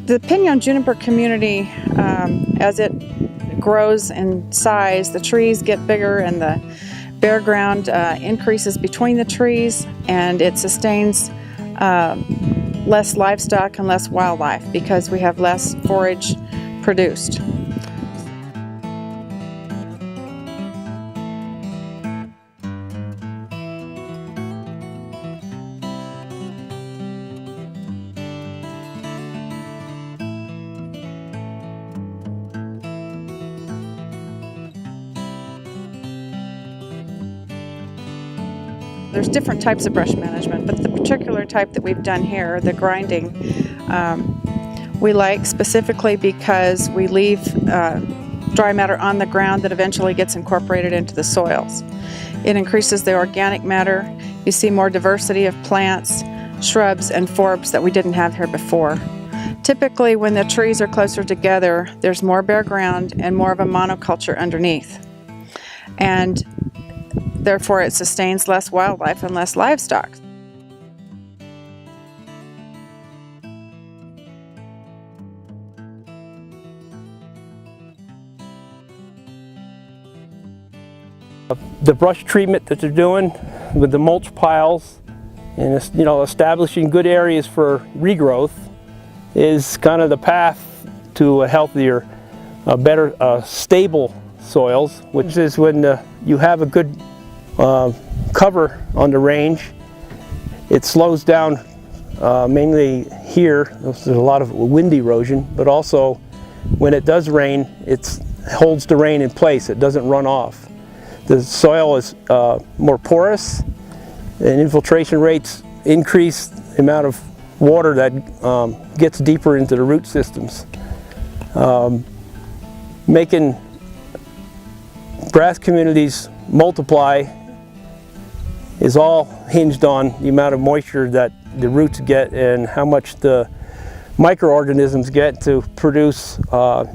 The pinyon juniper community, as it grows in size, the trees get bigger and the bare ground increases between the trees, and it sustains less livestock and less wildlife because we have less forage produced. There's different types of brush management, but the particular type that we've done here, the grinding, we like specifically because we leave dry matter on the ground that eventually gets incorporated into the soils. It increases the organic matter. You see more diversity of plants, shrubs, and forbs that we didn't have here before. Typically, when the trees are closer together, there's more bare ground and more of a monoculture underneath. And therefore, it sustains less wildlife and less livestock. The brush treatment that they're doing with the mulch piles and establishing good areas for regrowth is kind of the path to a healthier, better, stable soils, which is when you have a good cover on the range. It slows down mainly here. There's a lot of wind erosion, but also when it does rain, it holds the rain in place. It doesn't run off. The soil is more porous, and infiltration rates increase the amount of water that gets deeper into the root systems. Making grass communities multiply is all hinged on the amount of moisture that the roots get and how much the microorganisms get to produce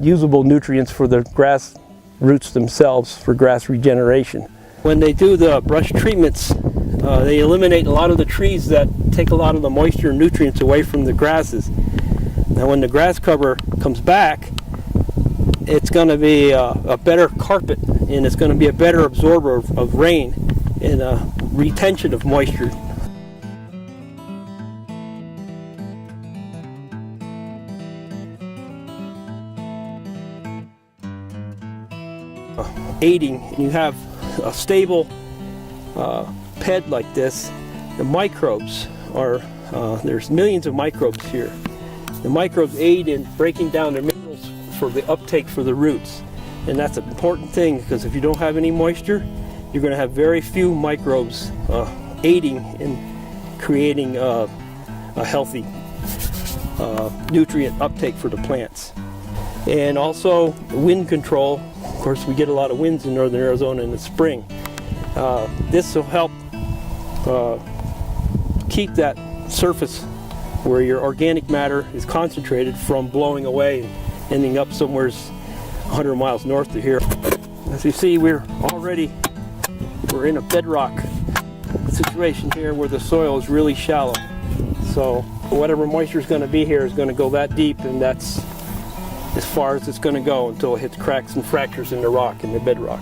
usable nutrients for the grass roots themselves for grass regeneration. When they do the brush treatments, they eliminate a lot of the trees that take a lot of the moisture and nutrients away from the grasses. Now when the grass cover comes back, it's going to be a better carpet, and it's going to be a better absorber of rain and retention of moisture. Aiding, and you have a stable bed like this, the microbes are, there's millions of microbes here. The microbes aid in breaking down the minerals for the uptake for the roots. And that's an important thing, because if you don't have any moisture, you're going to have very few microbes aiding in creating a healthy nutrient uptake for the plants. And also wind control. Of course, we get a lot of winds in northern Arizona in the spring. This will help keep that surface where your organic matter is concentrated from blowing away and ending up somewhere 100 miles north of here. As you see, we're in a bedrock situation here where the soil is really shallow. So whatever moisture is going to be here is going to go that deep, and that's as far as it's going to go until it hits cracks and fractures in the rock, in the bedrock.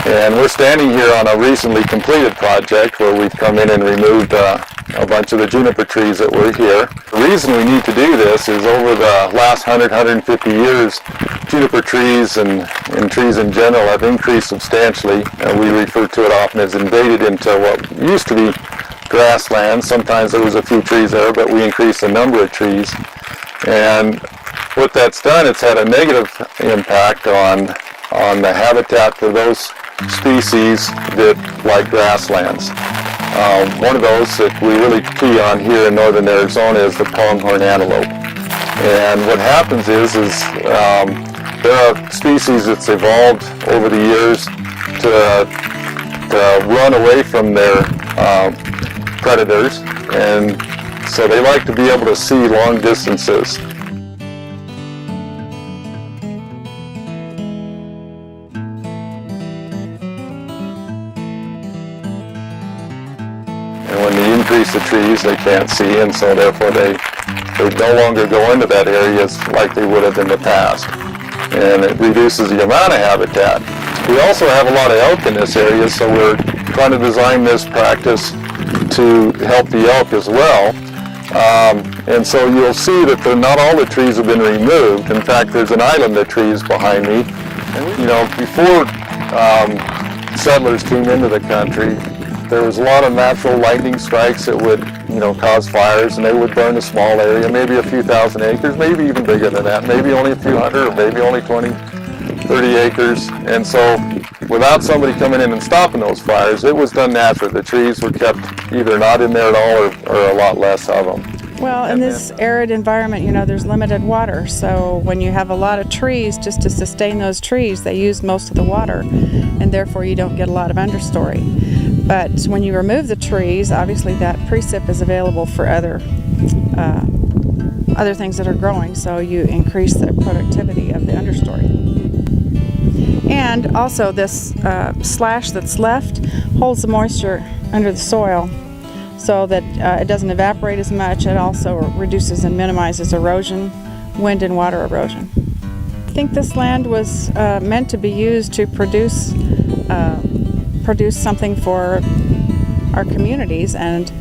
And we're standing here on a recently completed project where we've come in and removed a bunch of the juniper trees that were here. The reason we need to do this is over the last 150 years, juniper trees and trees in general have increased substantially. We refer to it often as invaded into what used to be grasslands. Sometimes there was a few trees there, but we increased the number of trees. And what that's done, it's had a negative impact on the habitat for those species that like grasslands. One of those that we really key on here in northern Arizona is the pronghorn antelope. And what happens is there are species that's evolved over the years to run away from their predators, and so they like to be able to see long distances. increase the trees they can't see, and so therefore they no longer go into that area like they would have in the past. And it reduces the amount of habitat. We also have a lot of elk in this area, so we're trying to design this practice to help the elk as well. And so you'll see that not all the trees have been removed. In fact, there's an island of trees behind me. And, you know, before settlers came into the country, there was a lot of natural lightning strikes that would, you know, cause fires, and they would burn a small area, maybe a few thousand acres, maybe even bigger than that, maybe only a few hundred, or maybe only 20, 30 acres. And so without somebody coming in and stopping those fires, it was done naturally. The trees were kept either not in there at all or a lot less of them. Well, in this arid environment, you know, there's limited water. So when you have a lot of trees, just to sustain those trees, they use most of the water, and therefore you don't get a lot of understory. But when you remove the trees, obviously that precip is available for other things that are growing, so you increase the productivity of the understory. And also this slash that's left holds the moisture under the soil, so that it doesn't evaporate as much. It also reduces and minimizes erosion, wind and water erosion. I think this land was meant to be used to produce something for our communities, and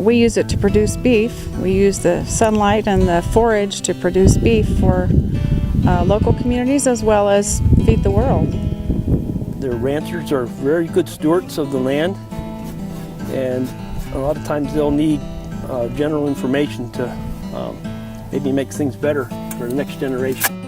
we use it to produce beef. We use the sunlight and the forage to produce beef for local communities as well as feed the world. The ranchers are very good stewards of the land, and a lot of times they'll need general information to maybe make things better for the next generation.